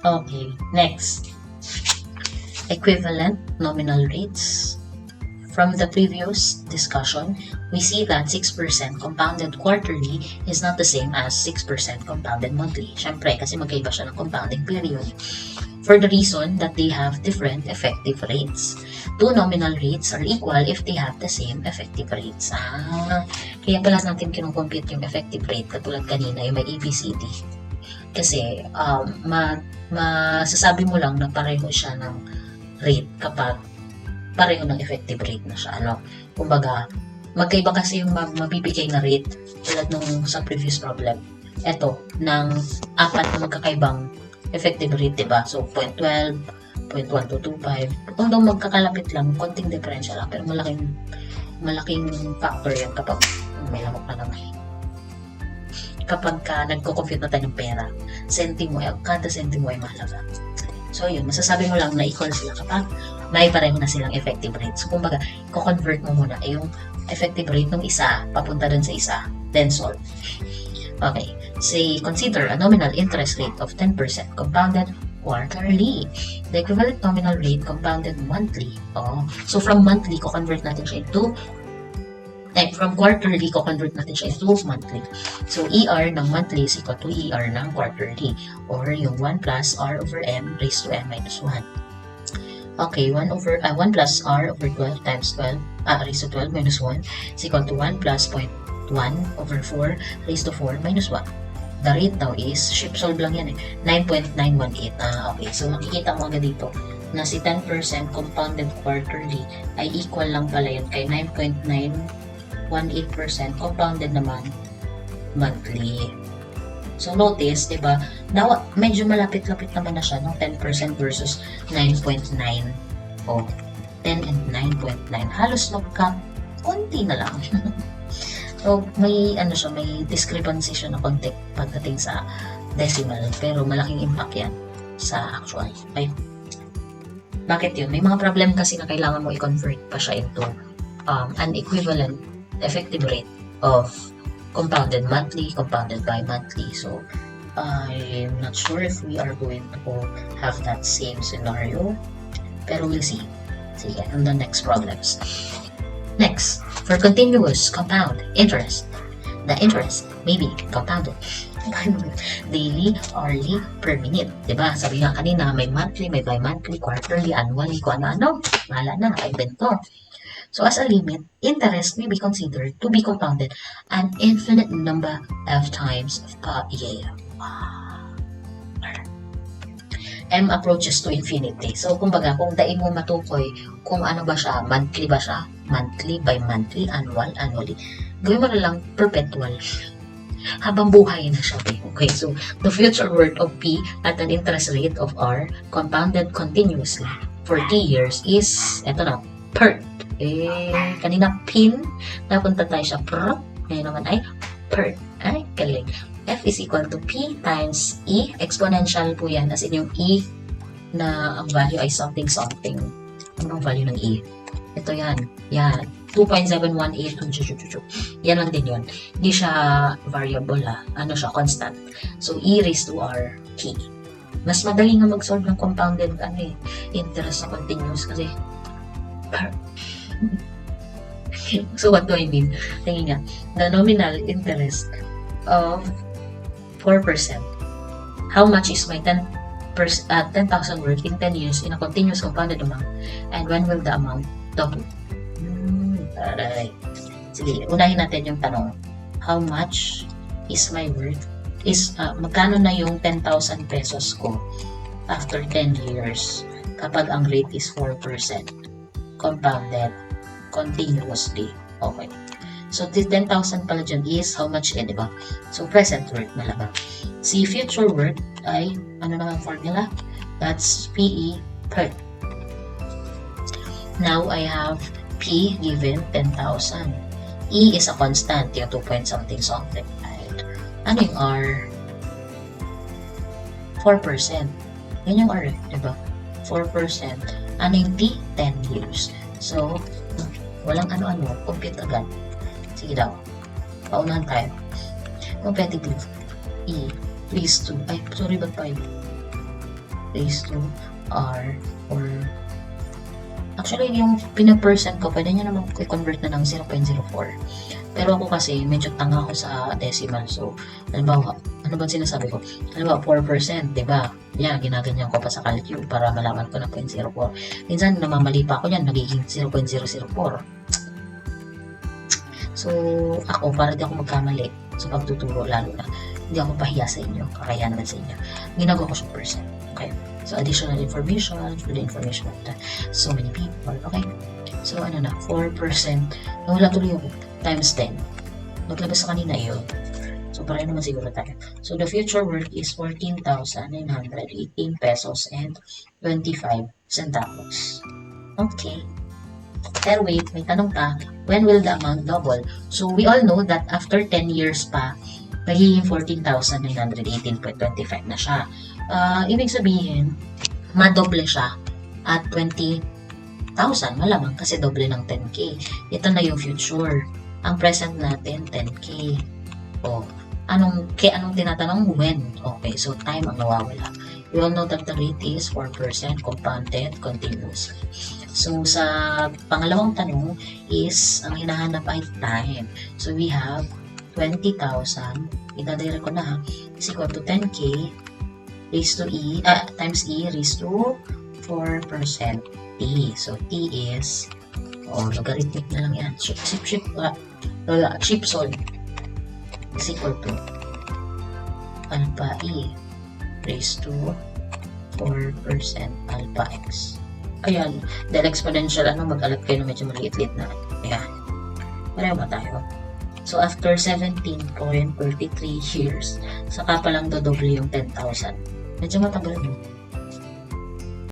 Okay, next. Equivalent nominal rates. From the previous discussion, we see that 6% compounded quarterly is not the same as 6% compounded monthly. Siyempre, kasi magkaiba siya ng compounding period. For the reason that they have different effective rates. Two nominal rates are equal if they have the same effective rates. Kaya pala natin kinukompute yung effective rate katulad kanina, yung may ABCD. Kasi masasabi mo lang na pareho siya ng rate kapag pareho ng effective rate na siya. Kumbaga, magkaiba kasi yung mabibigay na rate tulad nung sa previous problem. Ito, ng apat na magkakaibang effective rate, diba? So, 0.12, 0.1225. Although magkakalapit lang, konting differential lang, pero malaking factor yan kapag may lamok na naman. Kapag nagko-compute na tayo ng pera, kada sentimo ay mahalaga. So, yun, masasabi mo lang na equal sila kapag may pareho na silang effective rate. So, kumbaga, i-convert mo muna yung effective rate ng isa, papunta dun sa isa, then solve. Okay, say, consider a nominal interest rate of 10% compounded quarterly. The equivalent nominal rate compounded monthly. So, from monthly, ko-convert natin siya into from quarterly, ko-convert natin siya into monthly. So, ER ng monthly is equal to ER ng quarterly, or yung 1 plus R over M raised to M minus 1. Okay, 1 plus R over 12 times 12, raised to 12 minus 1 is equal to 1 plus 0.1 over 4 raised to 4 minus 1. The rate daw is, solve lang yan 9.918. Okay, so makikita mo agad dito na si 10% compounded quarterly ay equal lang pala yun kay 9.918% compounded naman monthly. So, notice, diba, medyo malapit-lapit naman na siya, no? 10% versus 9.9. 10 and 9.9. Halos konti na lang. So, may discrepancy siya na konti pagdating sa decimal, pero malaking impact yan sa actual. Okay? Bakit yun? May mga problem kasi na kailangan mo i-convert pa siya into an equivalent effective rate of compounded monthly, compounded bi-monthly. So, I'm not sure if we are going to have that same scenario. Pero we'll see. Sige, on the next problems. Next, for continuous compound interest, the interest may be compounded daily, hourly, per minute. Diba? Sabi nga kanina, may monthly, may bi-monthly, quarterly, annually, kung ano-ano. Mahala na, naka-invento. So, as a limit, interest may be considered to be compounded an infinite number of times per year. M approaches to infinity. So, kumbaga, kung daig mo matukoy kung ano ba siya, monthly ba siya, monthly, bi-monthly, annual, annually, gawin mo na lang perpetual. Habang buhay na siya. Okay, so, the future worth of P at an interest rate of R compounded continuously for 3 years is, eto na, PERT. Kanina pin, napunta tayo sa PERT. Ngayon naman ay PERT. Ay, galing. F is equal to P times E. Exponential po yan. As in yung E na ang value ay something. Anong value ng E? Ito yan. Yan. 2.7182. Yan lang din yun. Hindi siya variable Ano siya? Constant. So, E raised to R T. Mas madali nga mag-solve ng compounded interest na continuous kasi so, what do I mean? Tingin nga, the nominal interest of 4%. How much is my 10,000 worth in 10 years in a continuous compounded amount? And when will the amount double? Alright. Sige, unahin natin yung tanong. How much is my worth? Magkano na yung 10,000 pesos ko after 10 years kapag ang rate is 4%? Compounded continuously. Okay. So, this 10,000 pala dyan is how much din, diba? So, present worth na lang. Si future worth ay, ano naman formula? That's PE per. Now, I have P given 10,000. E is a constant, yung 2 point something. Right? Ano yung R? 4%. Yan yung R, diba? 4%. Ano yung T? 10 years. So, walang ano-ano, compute agad. Sige daw. Paunahan tayo. Competitive. E, please 2. Ay, sorry, ba't 5? raised to R or actually yung pinag-percent ko, pwede nyo naman i-convert na ng 0.04. Pero ako kasi, medyo tanga ako sa decimal. So, halimbawa, ano ba sinasabi ko? Halimbawa, 4%, diba? Yan, ginaganyan ko pa sa calcul para malaman ko na 0.04. Minsan, namamali pa ako yan, nagiging 0.004. So, ako, para di ako magkamali sa pagtuturo, lalo na, hindi ako pahiya sa inyo, kakaya naman sa inyo. Ginagawa ko siyang percent. Okay? So, additional information for the information of so many people. Okay? So, ano na, 4%. Nawala tuloy yung times 10. Naglabas sa kanina yun. So, pareho naman siguro tayo. So, the future worth is 14,918 pesos and 25 centavos. Okay. Pero wait, may tanong pa, when will the amount double? So, we all know that after 10 years pa, magiging 14,918.25 na siya. Ibig sabihin, madoble siya at 20,000, malamang kasi doble ng 10K. Ito na yung future. Ang present natin, 10K. O, anong tinatanong? When? Okay, so time ang nawawala. We all know that the rate is 4% compounded continuously. So, sa pangalawang tanong is, ang hinahanap ay time. So, we have 20,000, idadire ko na, is equal to 10K raised to times E raised to 4% T. So, T is, logarithmic na lang yan. Ship solve is equal to alpha E raised to 4% alpha X. Ayan, dahil exponential, mag-alat kayo na medyo maliit-liit na. Ayan. Pareho ba tayo? So, after 17.33 years, saka pa lang dodoble yung 10,000. Medyo matagal mo.